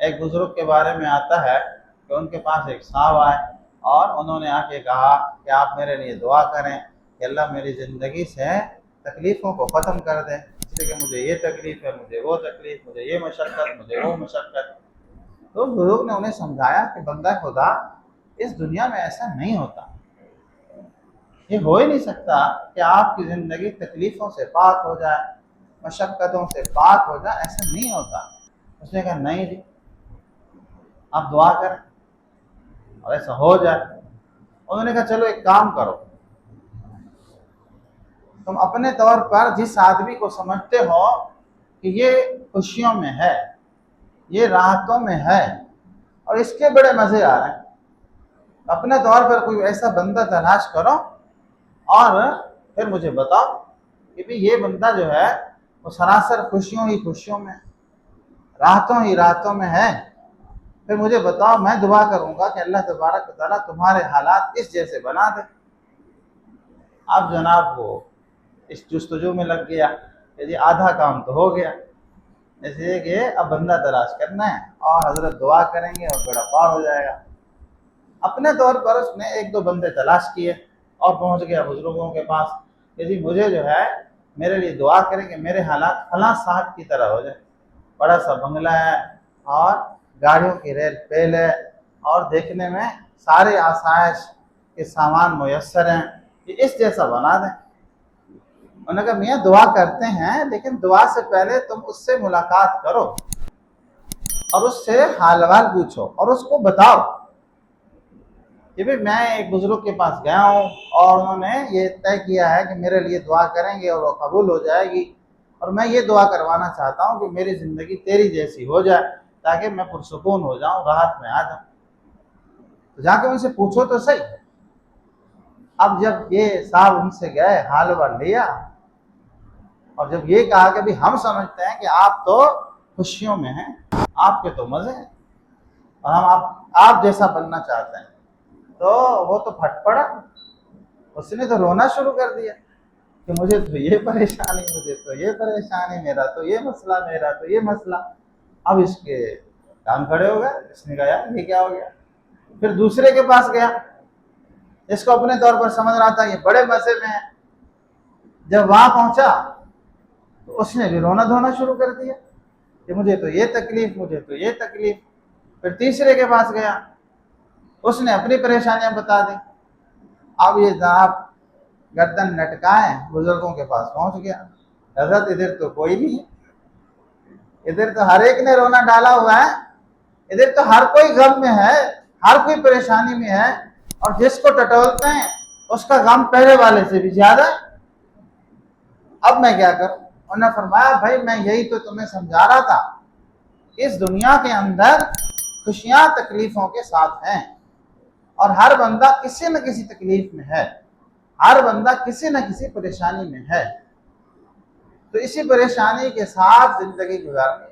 ایک بزرگ کے بارے میں آتا ہے کہ ان کے پاس ایک صاحب آئے اور انہوں نے آ کے کہا کہ آپ میرے لیے دعا کریں کہ اللہ میری زندگی سے تکلیفوں کو ختم کر دے، اس لیے کہ مجھے یہ تکلیف ہے، مجھے وہ تکلیف، مجھے یہ مشقت، مجھے وہ مشقت۔ تو بزرگ نے انہیں سمجھایا کہ بندہ خدا اس دنیا میں ایسا نہیں ہوتا، یہ ہو ہی نہیں سکتا کہ آپ کی زندگی تکلیفوں سے پاک ہو جائے، مشقتوں سے پاک ہو جائے، ایسا نہیں ہوتا۔ اس نے کہا نہیں جی، آپ دعا کریں اور ایسا ہو جائے۔ انہوں نے کہا چلو ایک کام کرو، تم اپنے طور پر جس آدمی کو سمجھتے ہو کہ یہ خوشیوں میں ہے، یہ راحتوں میں ہے اور اس کے بڑے مزے آ رہے ہیں، اپنے طور پر کوئی ایسا بندہ تلاش کرو اور پھر مجھے بتاؤ کہ بھی یہ بندہ جو ہے وہ سراسر خوشیوں ہی خوشیوں میں، راحتوں ہی راحتوں میں ہے، پھر مجھے بتاؤ، میں دعا کروں گا کہ اللہ تبارک و تعالیٰ تمہارے حالات اس جیسے بنا دے۔ اب جناب وہ اس جستجو میں لگ گیا کہ جی آدھا کام تو ہو گیا، اس لیے کہ اب بندہ تلاش کرنا ہے اور حضرت دعا کریں گے اور بیڑا پار ہو جائے گا۔ اپنے طور پر اس نے ایک دو بندے تلاش کیے اور پہنچ گیا بزرگوں کے پاس کہ جی مجھے جو ہے میرے لیے دعا کریں کہ میرے حالات فلاں صاحب کی طرح ہو جائے، بڑا سا بنگلہ ہے اور گاڑیوں کی ریل پیل ہے اور دیکھنے میں سارے آسائش کے سامان میسر ہیں، کہ اس جیسا بنا دیں۔ انہوں نے کہا میاں دعا کرتے ہیں لیکن دعا سے پہلے تم اس سے ملاقات کرو اور اس سے حال حوال پوچھو اور اس کو بتاؤ کہ بھئی میں ایک بزرگ کے پاس گیا ہوں اور انہوں نے یہ طے کیا ہے کہ میرے لیے دعا کریں گے اور وہ قبول ہو جائے گی، اور میں یہ دعا کروانا چاہتا ہوں کہ میری زندگی تیری جیسی ہو جائے تاکہ میں پرسکون ہو جاؤں، راحت میں آ جاؤں۔ تو جا کے ان سے پوچھو تو صحیح۔ اب جب یہ صاحب ان سے گئے، حال حوال لیا اور جب یہ کہا کہ بھی ہم سمجھتے ہیں کہ آپ تو خوشیوں میں ہیں، آپ کے تو مزے ہیں اور ہم آپ جیسا بننا چاہتے ہیں، تو وہ تو پھٹ پڑا، اس نے تو رونا شروع کر دیا کہ مجھے تو یہ پریشانی، مجھے تو یہ پریشانی، میرا تو یہ مسئلہ، میرا تو یہ مسئلہ۔ اب اس کے کان کھڑے ہو گئے، اس نے کہا یار یہ کیا ہو گیا۔ پھر دوسرے کے پاس گیا، اس کو اپنے طور پر سمجھ رہا تھا یہ بڑے مزے میں ہے۔ جب وہاں پہنچا تو اس نے بھی رونا دھونا شروع کر دیا کہ مجھے تو یہ تکلیف، مجھے تو یہ تکلیف۔ پھر تیسرے کے پاس گیا، اس نے اپنی پریشانیاں بتا دی۔ اب یہ جناب گردن لٹکائے بزرگوں کے پاس پہنچ گیا، حضرت ادھر تو کوئی نہیں ہے، ادھر تو ہر ایک نے رونا ڈالا ہوا ہے، ادھر تو ہر کوئی غم میں ہے، ہر کوئی پریشانی میں ہے، اور جس کو ٹٹولتے ہیں اس کا غم پہلے والے سے بھی زیادہ ہے۔ اب میں کیا کروں؟ انہوں نے فرمایا بھائی میں یہی تو تمہیں سمجھا رہا تھا، اس دنیا کے اندر خوشیاں تکلیفوں کے ساتھ ہیں اور ہر بندہ کسی نہ کسی تکلیف میں ہے، ہر بندہ کسی نہ کسی پریشانی میں ہے، تو اسی پریشانی کے ساتھ زندگی گزارنی